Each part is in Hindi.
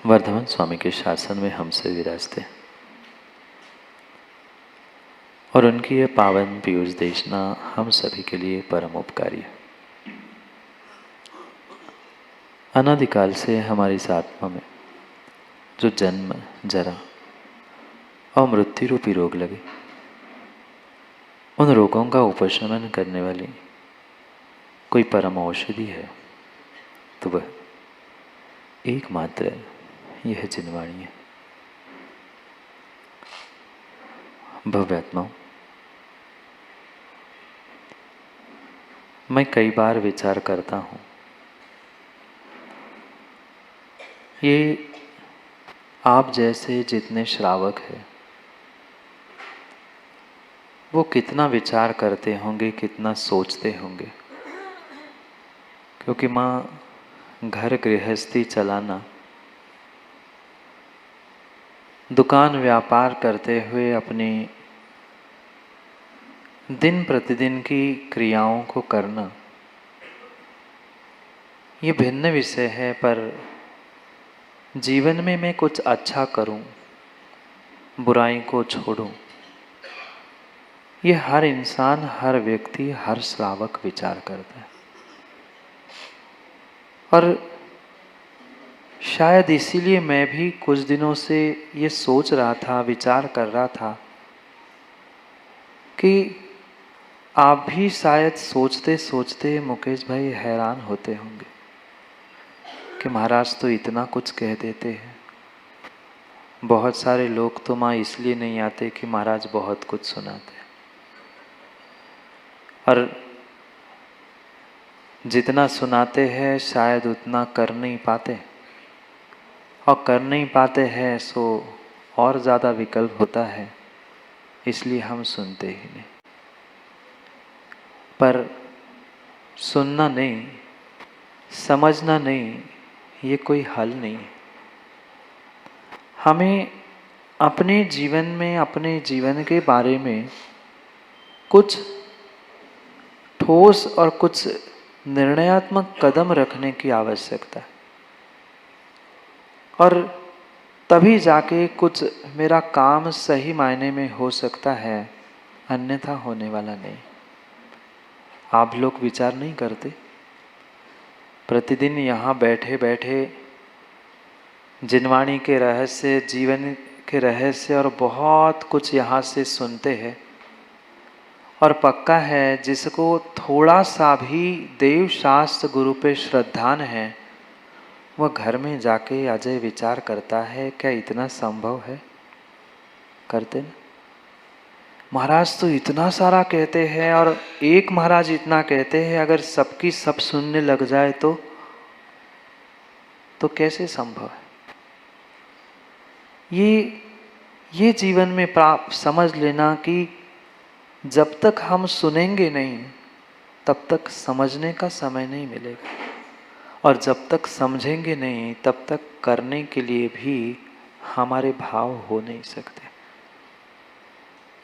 वर्धमान स्वामी के शासन में हमसे विराजते और उनकी यह पावन पीयूष देशना हम सभी के लिए परम उपकारी है। अनादिकाल से हमारी इस आत्मा में जो जन्म, जरा और मृत्यु रूपी रोग लगे, उन रोगों का उपशमन करने वाली कोई परम औषधि है तो वह एकमात्र यह जिनवाणी है। भव्यात्माओं, मैं कई बार विचार करता हूँ, ये आप जैसे जितने श्रावक हैं वो कितना विचार करते होंगे, कितना सोचते होंगे, क्योंकि माँ घर गृहस्थी चलाना, दुकान व्यापार करते हुए अपनी दिन प्रतिदिन की क्रियाओं को करना, ये भिन्न विषय है। पर जीवन में मैं कुछ अच्छा करूं, बुराई को छोड़ूं, ये हर इंसान, हर व्यक्ति, हर श्रावक विचार करता है। और शायद इसीलिए मैं भी कुछ दिनों से ये सोच रहा था, विचार कर रहा था कि आप भी शायद सोचते सोचते मुकेश भाई हैरान होते होंगे कि महाराज तो इतना कुछ कह देते हैं। बहुत सारे लोग तो माँ इसलिए नहीं आते कि महाराज बहुत कुछ सुनाते हैं, और जितना सुनाते हैं शायद उतना कर नहीं पाते, और कर नहीं पाते हैं सो और ज़्यादा विकल्प होता है, इसलिए हम सुनते ही नहीं। पर सुनना नहीं, समझना नहीं, ये कोई हल नहीं है। हमें अपने जीवन में, अपने जीवन के बारे में कुछ ठोस और कुछ निर्णयात्मक कदम रखने की आवश्यकता है, और तभी जाके कुछ मेरा काम सही मायने में हो सकता है, अन्यथा होने वाला नहीं। आप लोग विचार नहीं करते? प्रतिदिन यहाँ बैठे बैठे जिनवाणी के रहस्य, जीवन के रहस्य और बहुत कुछ यहाँ से सुनते हैं, और पक्का है जिसको थोड़ा सा भी देव शास्त्र गुरु पे श्रद्धान है, वह घर में जाके अजय विचार करता है, क्या इतना संभव है? करते ना? महाराज तो इतना सारा कहते हैं, और एक महाराज इतना कहते हैं, अगर सबकी सब सुनने लग जाए तो कैसे संभव है? ये जीवन में समझ लेना कि जब तक हम सुनेंगे नहीं तब तक समझने का समय नहीं मिलेगा, और जब तक समझेंगे नहीं तब तक करने के लिए भी हमारे भाव हो नहीं सकते।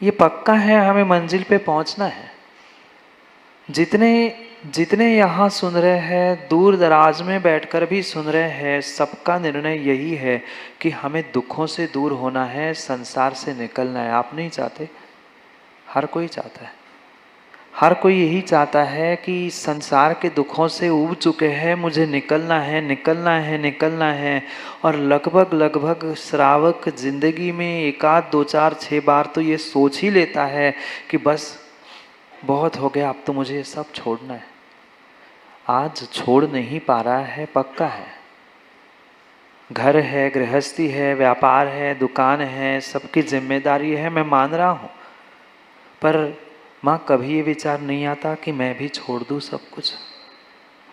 ये पक्का है, हमें मंजिल पे पहुंचना है। जितने यहाँ सुन रहे हैं, दूर दराज में बैठकर भी सुन रहे हैं, सबका निर्णय यही है कि हमें दुखों से दूर होना है, संसार से निकलना है। आप नहीं चाहते? हर कोई चाहता है। हर कोई यही चाहता है कि संसार के दुखों से ऊब चुके हैं, मुझे निकलना है, निकलना है, निकलना है। और लगभग श्रावक जिंदगी में एक आध, दो, चार, 6 बार तो ये सोच ही लेता है कि बस बहुत हो गया, अब तो मुझे सब छोड़ना है। आज छोड़ नहीं पा रहा है, पक्का है। घर है, गृहस्थी है, व्यापार है, दुकान है, सबकी जिम्मेदारी है, मैं मान रहा हूँ। पर माँ कभी ये विचार नहीं आता कि मैं भी छोड़ दूँ सब कुछ,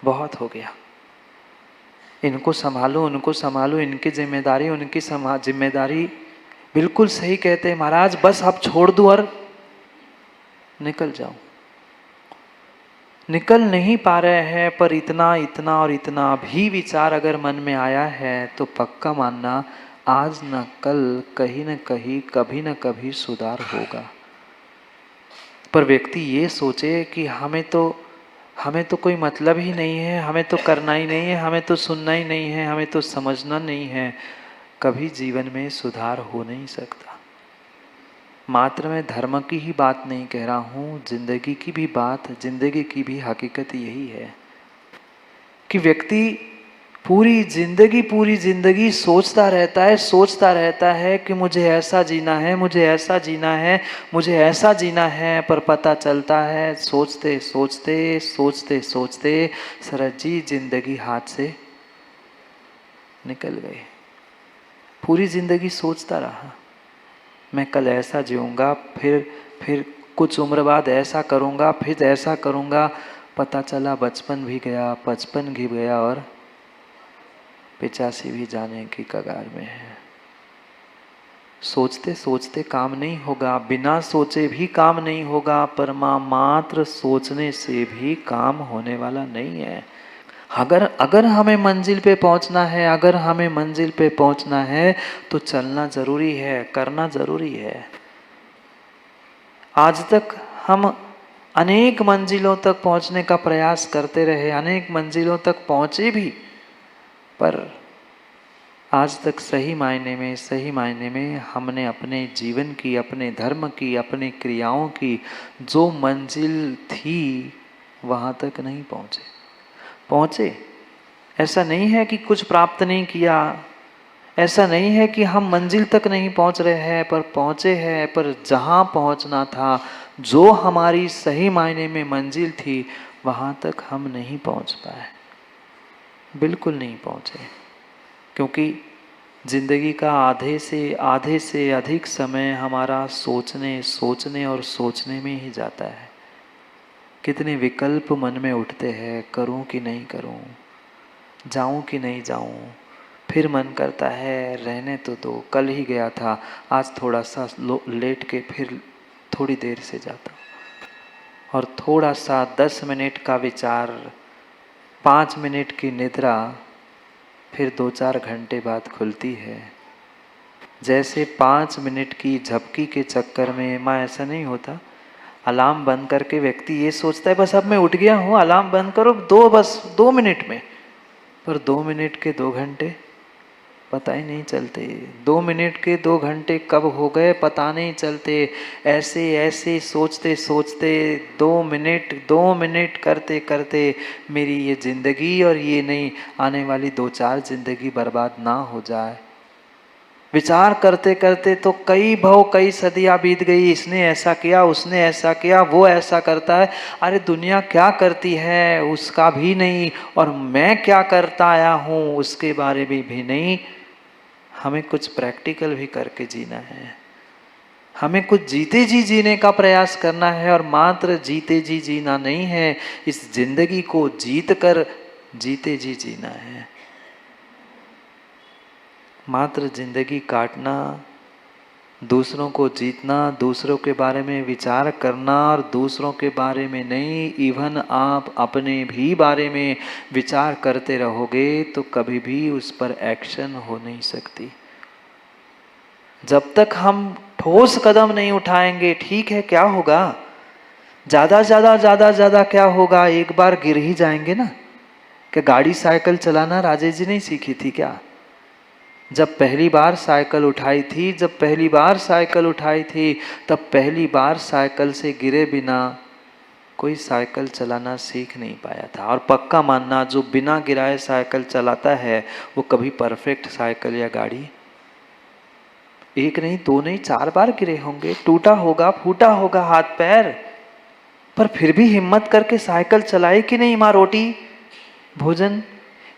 बहुत हो गया, इनको संभालो, उनको संभालो, इनकी जिम्मेदारी, उनकी जिम्मेदारी। बिल्कुल सही कहते हैं महाराज, बस अब छोड़ दूँ और निकल जाऊं। निकल नहीं पा रहे हैं, पर इतना इतना और इतना भी विचार अगर मन में आया है तो पक्का मानना, आज न कल, कहीं न कहीं, कभी न कभी सुधार होगा। पर व्यक्ति ये सोचे कि हमें तो कोई मतलब ही नहीं है, हमें तो करना ही नहीं है, हमें तो सुनना ही नहीं है, हमें तो समझना नहीं है, कभी जीवन में सुधार हो नहीं सकता। मात्र मैं धर्म की ही बात नहीं कह रहा हूँ, जिंदगी की भी बात, जिंदगी की भी हकीकत यही है कि व्यक्ति पूरी जिंदगी सोचता रहता है कि मुझे ऐसा जीना है, मुझे ऐसा जीना है, मुझे ऐसा जीना है, पर पता चलता है सोचते सोचते सोचते सोचते सरज जी जिंदगी हाथ से निकल गई। पूरी जिंदगी सोचता रहा, मैं कल ऐसा जीऊँगा, फिर कुछ उम्र बाद ऐसा करूँगा, फिर ऐसा करूँगा। पता चला बचपन भी गया, 55 भी गया और 85 भी जाने की कगार में है। सोचते सोचते काम नहीं होगा, बिना सोचे भी काम नहीं होगा, पर मात्र सोचने से भी काम होने वाला नहीं है। अगर हमें मंजिल पे पहुंचना है, अगर हमें मंजिल पे पहुंचना है तो चलना जरूरी है, करना जरूरी है। आज तक हम अनेक मंजिलों तक पहुंचने का प्रयास करते रहे, अनेक मंजिलों तक पहुंचे भी, पर आज तक सही मायने में हमने अपने जीवन की, अपने धर्म की, अपनी क्रियाओं की जो मंजिल थी वहाँ तक नहीं पहुँचे। ऐसा नहीं है कि कुछ प्राप्त नहीं किया, ऐसा नहीं है कि हम मंजिल तक नहीं पहुँच रहे हैं, पर पहुँचे हैं, पर जहाँ पहुँचना था, जो हमारी सही मायने में मंजिल थी, वहाँ तक हम नहीं पहुँच पाए, बिल्कुल नहीं पहुँचे। क्योंकि जिंदगी का आधे से अधिक समय हमारा सोचने और सोचने में ही जाता है। कितने विकल्प मन में उठते हैं, करूं कि नहीं करूं, जाऊं कि नहीं जाऊं, फिर मन करता है रहने तो दो, कल ही गया था, आज थोड़ा सा लेट के फिर थोड़ी देर से जाता हूं, और थोड़ा सा 10 मिनट का विचार, 5 मिनट की निद्रा फिर 2-4 घंटे बाद खुलती है। जैसे 5 मिनट की झपकी के चक्कर में माँ ऐसा नहीं होता, अलार्म बंद करके व्यक्ति ये सोचता है बस अब मैं उठ गया हूँ, अलार्म बंद करो, बस 2 मिनट में, पर 2 मिनट के 2 घंटे पता ही नहीं चलते। 2 मिनट के 2 घंटे कब हो गए पता नहीं चलते। ऐसे सोचते सोचते 2 मिनट करते करते मेरी ये जिंदगी और ये नहीं आने वाली 2-4 जिंदगी बर्बाद ना हो जाए। विचार करते करते तो कई सदियां बीत गई, इसने ऐसा किया, उसने ऐसा किया, वो ऐसा करता है, अरे दुनिया क्या करती है उसका भी नहीं, और मैं क्या करता आया हूँ उसके बारे में भी नहीं। हमें कुछ प्रैक्टिकल भी करके जीना है, हमें कुछ जीते जी जीने का प्रयास करना है, और मात्र जीते जी जीना नहीं है, इस जिंदगी को जीत कर जीते जी जीना है। मात्र जिंदगी काटना, दूसरों को जीतना, दूसरों के बारे में विचार करना, और दूसरों के बारे में नहीं, इवन आप अपने भी बारे में विचार करते रहोगे तो कभी भी उस पर एक्शन हो नहीं सकती। जब तक हम ठोस कदम नहीं उठाएंगे, ठीक है क्या होगा, ज्यादा क्या होगा, एक बार गिर ही जाएंगे ना। क्या गाड़ी साइकिल चलाना राजेश जी नहीं सीखी थी क्या? जब पहली बार साइकिल उठाई थी, तब पहली बार साइकिल से गिरे बिना कोई साइकिल चलाना सीख नहीं पाया था। और पक्का मानना, जो बिना गिराए साइकिल चलाता है वो कभी परफेक्ट साइकिल या गाड़ी, एक नहीं, 2 नहीं, 4 बार गिरे होंगे, टूटा होगा, फूटा होगा हाथ पैर, पर फिर भी हिम्मत करके साइकिल चलाई कि नहीं। माँ रोटी भोजन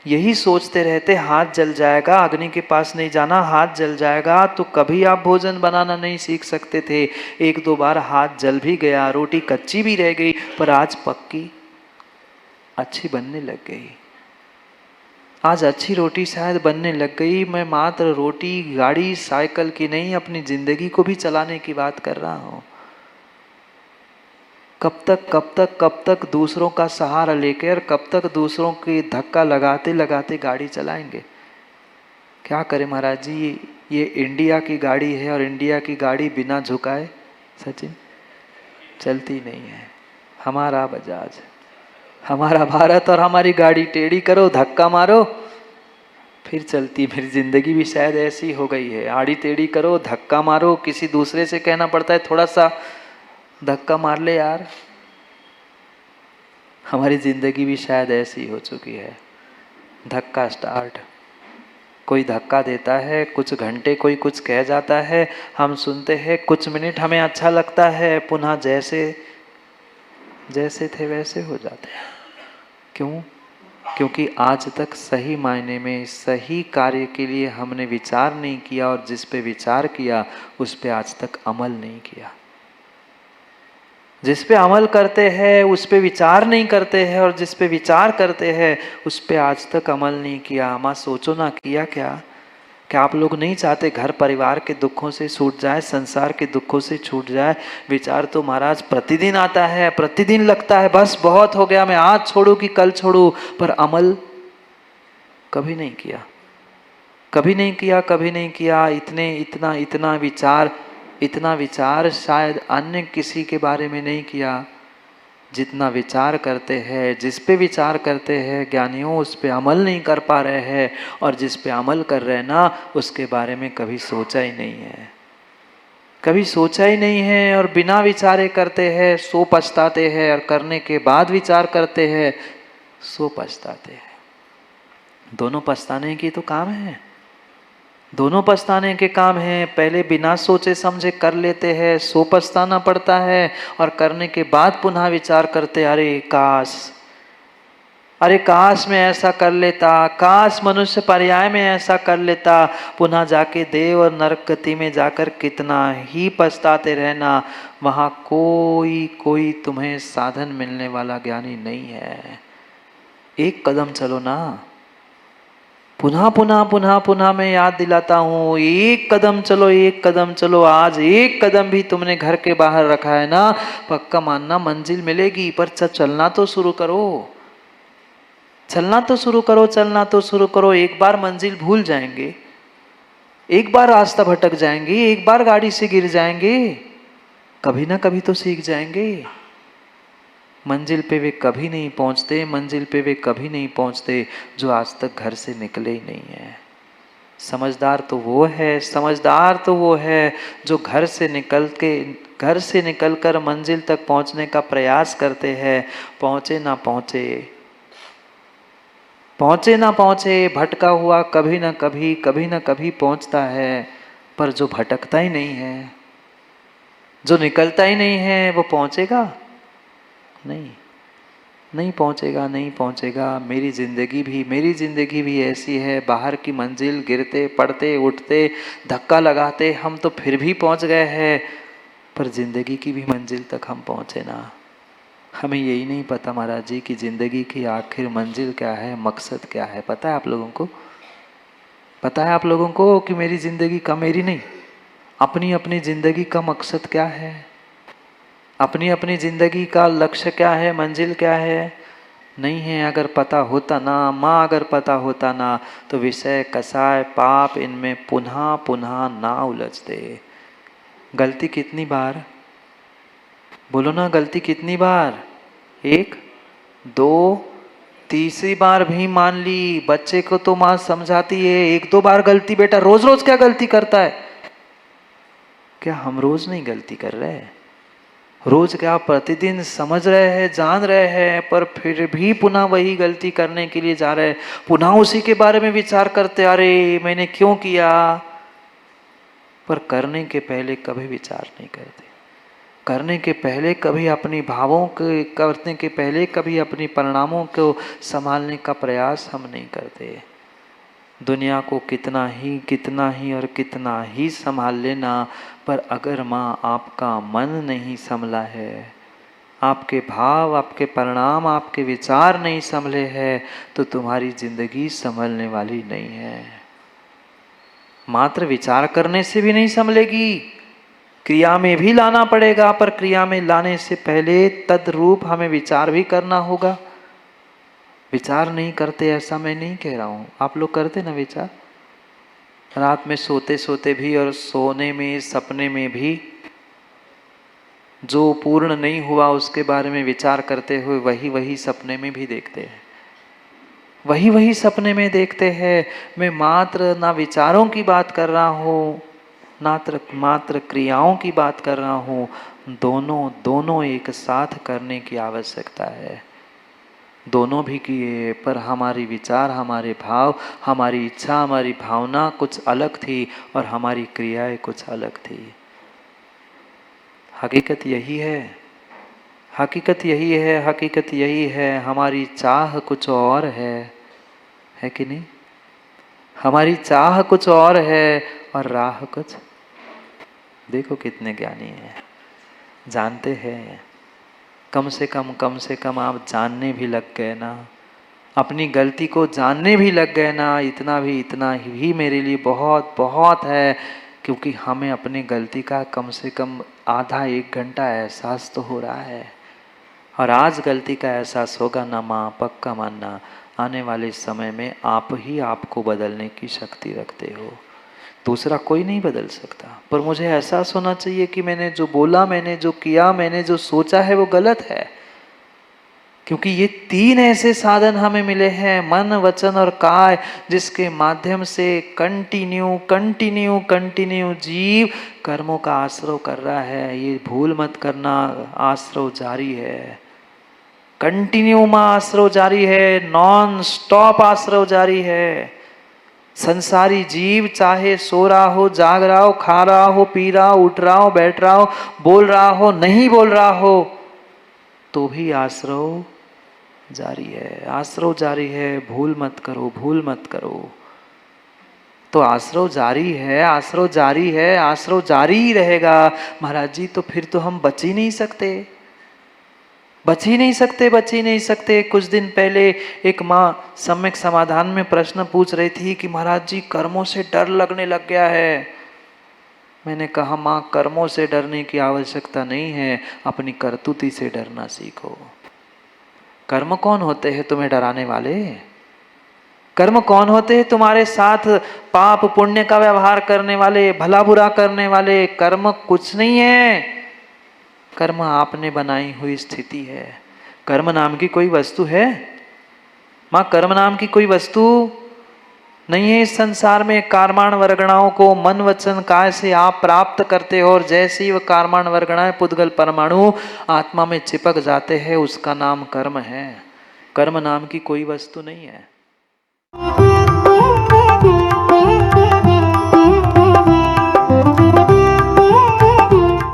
यही सोचते रहते, हाथ जल जाएगा, अग्नि के पास नहीं जाना, हाथ जल जाएगा, तो कभी आप भोजन बनाना नहीं सीख सकते थे। 1-2 बार हाथ जल भी गया, रोटी कच्ची भी रह गई, पर आज पक्की अच्छी बनने लग गई। आज अच्छी रोटी शायद बनने लग गई। मैं मात्र रोटी, गाड़ी, साइकिल की नहीं, अपनी जिंदगी को भी चलाने की बात कर रहा हूँ। कब तक दूसरों का सहारा लेकर, कब तक दूसरों के धक्का लगाते लगाते गाड़ी चलाएंगे? क्या करें महाराज जी, ये इंडिया की गाड़ी है, और इंडिया की गाड़ी बिना झुकाए सचिन चलती नहीं है। हमारा बजाज, हमारा भारत, और हमारी गाड़ी टेढ़ी करो, धक्का मारो, फिर चलती। मेरी जिंदगी भी शायद ऐसी हो गई है, आड़ी टेढ़ी करो, धक्का मारो, किसी दूसरे से कहना पड़ता है थोड़ा सा धक्का मार ले यार। हमारी जिंदगी भी शायद ऐसी हो चुकी है। धक्का स्टार्ट, कोई धक्का देता है, कुछ घंटे कोई कुछ कह जाता है, हम सुनते हैं, कुछ मिनट हमें अच्छा लगता है, पुनः जैसे जैसे थे वैसे हो जाते हैं। क्यों? क्योंकि आज तक सही मायने में सही कार्य के लिए हमने विचार नहीं किया, और जिस पे विचार किया उस पे आज तक अमल नहीं किया। जिस पे अमल करते हैं उस पे विचार नहीं करते हैं, और जिस पे विचार करते हैं उस पे आज तक अमल नहीं किया। माँ सोचो ना, किया क्या? क्या आप लोग नहीं चाहते घर परिवार के दुखों से छूट जाए, संसार के दुखों से छूट जाए? विचार तो महाराज प्रतिदिन आता है, प्रतिदिन लगता है बस बहुत हो गया, मैं आज छोड़ू कि कल छोड़ू, पर अमल कभी नहीं किया, कभी नहीं किया, कभी नहीं किया। इतना विचार शायद अन्य किसी के बारे में नहीं किया जितना विचार करते हैं। जिस पे विचार करते हैं ज्ञानियों उस पे अमल नहीं कर पा रहे हैं, और जिस पे अमल कर रहे हैं ना उसके बारे में कभी सोचा ही नहीं है, कभी सोचा ही नहीं है। और बिना विचारे करते हैं सो पछताते हैं, और करने के बाद विचार करते हैं सो पछताते हैं। दोनों पछताने की तो काम है, दोनों पछताने के काम हैं। पहले बिना सोचे समझे कर लेते हैं, सो पछताना पड़ता है, और करने के बाद पुनः विचार करते, अरे काश मैं ऐसा कर लेता, काश मनुष्य पर्याय में ऐसा कर लेता। पुनः जाके देव और नरक गति में जाकर कितना ही पछताते रहना, वहां कोई तुम्हें साधन मिलने वाला ज्ञानी नहीं है। एक कदम चलो ना, पुनः मैं याद दिलाता हूँ, एक कदम चलो, एक कदम चलो। आज एक कदम भी तुमने घर के बाहर रखा है ना, पक्का मानना मंजिल मिलेगी। पर चलना तो शुरू करो, चलना तो शुरू करो, चलना तो शुरू करो। एक बार मंजिल भूल जाएंगे, एक बार रास्ता भटक जाएंगे, एक बार गाड़ी से गिर जाएंगे, कभी ना कभी तो सीख जाएंगे। मंजिल पे वे कभी नहीं पहुंचते, मंजिल पे वे कभी नहीं पहुंचते जो आज तक घर से निकले ही नहीं है। समझदार तो वो है, समझदार तो वो है जो घर से निकलकर मंजिल तक पहुंचने का प्रयास करते हैं। पहुंचे ना पहुंचे, भटका हुआ कभी ना कभी पहुंचता है। पर जो भटकता ही नहीं है, जो निकलता ही नहीं है, वो पहुंचेगा नहीं पहुंचेगा। मेरी जिंदगी भी ऐसी है। बाहर की मंजिल गिरते पड़ते उठते धक्का लगाते हम तो फिर भी पहुंच गए हैं, पर जिंदगी की भी मंजिल तक हम पहुंचे ना। हमें यही नहीं पता महाराज जी कि जिंदगी की आखिर मंजिल क्या है, मकसद क्या है। पता है आप लोगों को? पता है आप लोगों को कि मेरी जिंदगी का, मेरी नहीं, अपनी अपनी जिंदगी का मकसद क्या है, अपनी अपनी जिंदगी का लक्ष्य क्या है, मंजिल क्या है? नहीं है। अगर पता होता ना माँ, अगर पता होता ना तो विषय कसाय पाप इनमें पुनः पुनः ना उलझते। गलती कितनी बार, बोलो ना, गलती कितनी बार? एक, दो, तीसरी बार भी मान ली। बच्चे को तो माँ समझाती है, एक दो बार गलती, बेटा रोज रोज क्या गलती करता है? क्या हम रोज नहीं गलती कर रहे हैं? रोज क्या प्रतिदिन समझ रहे हैं, जान रहे हैं, पर फिर भी पुनः वही गलती करने के लिए जा रहे हैं। पुनः उसी के बारे में विचार करते, अरे मैंने क्यों किया? पर करने के पहले कभी विचार नहीं करते, करने के पहले कभी अपनी भावों के, करने के पहले कभी अपनी परिणामों को संभालने का प्रयास हम नहीं करते। दुनिया को कितना ही और कितना ही संभाल लेना, पर अगर माँ आपका मन नहीं संभला है, आपके भाव, आपके परिणाम, आपके विचार नहीं संभले हैं, तो तुम्हारी जिंदगी संभलने वाली नहीं है। मात्र विचार करने से भी नहीं संभलेगी, क्रिया में भी लाना पड़ेगा। पर क्रिया में लाने से पहले तद्रूप हमें विचार भी करना होगा। विचार नहीं करते ऐसा मैं नहीं कह रहा हूँ, आप लोग करते ना विचार, रात में सोते सोते भी और सोने में सपने में भी जो पूर्ण नहीं हुआ उसके बारे में विचार करते हुए वही सपने में भी देखते हैं। वही वही सपने में देखते हैं। मैं मात्र ना विचारों की बात कर रहा हूँ, मात्र क्रियाओं की बात कर रहा हूँ। दोनों दोनों एक साथ करने की आवश्यकता है। दोनों भी किए, पर हमारी विचार, हमारे भाव, हमारी इच्छा, हमारी भावना कुछ अलग थी और हमारी क्रियाएं कुछ अलग थी। हकीकत यही है, हकीकत यही है, हकीकत यही है। हमारी चाह कुछ और है कि नहीं? हमारी चाह कुछ और है और राह कुछ। देखो कितने ज्ञानी हैं, जानते हैं। कम से कम आप जानने भी लग गए ना, अपनी गलती को जानने भी लग गए ना, इतना ही मेरे लिए बहुत बहुत है। क्योंकि हमें अपनी गलती का कम से कम आधा एक घंटा एहसास तो हो रहा है। और आज गलती का एहसास होगा ना माँ, पक्का मानना आने वाले समय में आप ही आपको बदलने की शक्ति रखते हो। दूसरा कोई नहीं बदल सकता। पर मुझे एहसास होना चाहिए कि मैंने जो बोला, मैंने जो किया, मैंने जो सोचा है वो गलत है। क्योंकि ये तीन ऐसे साधन हमें मिले हैं, मन, वचन और काय, जिसके माध्यम से कंटिन्यू कंटिन्यू कंटिन्यू जीव कर्मों का आश्रव कर रहा है। ये भूल मत करना, आश्रव जारी है। कंटिन्यू मां आश्रव जारी है, नॉन स्टॉप आश्रव जारी है। संसारी जीव चाहे सो रहा हो, जाग रहा हो, खा रहा हो, पी रहा हो, उठ रहा हो, बैठ रहा हो, बोल रहा हो, नहीं बोल रहा हो, तो भी आश्रव जारी है। आश्रव जारी है। भूल मत करो, भूल मत करो। तो आश्रव जारी है, आश्रव जारी है, आश्रव जारी ही रहेगा। महाराज जी, तो फिर तो हम बच ही नहीं सकते, बच ही नहीं सकते, बच ही नहीं सकते। कुछ दिन पहले एक माँ सम्यक समाधान में प्रश्न पूछ रही थी कि महाराज जी, कर्मों से डर लगने लग गया है। मैंने कहा माँ, कर्मों से डरने की आवश्यकता नहीं है, अपनी करतूती से डरना सीखो। कर्म कौन होते हैं तुम्हें डराने वाले? कर्म कौन होते हैं तुम्हारे साथ पाप पुण्य का व्यवहार करने वाले, भला बुरा करने वाले? कर्म कुछ नहीं है। कर्म आपने बनाई हुई स्थिति है। कर्म नाम की कोई वस्तु है? माँ, कर्म नाम की कोई वस्तु नहीं है इस संसार में। कर्माण वर्गणाओं को मन वचन काय से आप प्राप्त करते हो, और जैसे ही वह कर्माण वर्गणाएं पुद्गल परमाणु आत्मा में चिपक जाते हैं, उसका नाम कर्म है। कर्म नाम की कोई वस्तु नहीं है।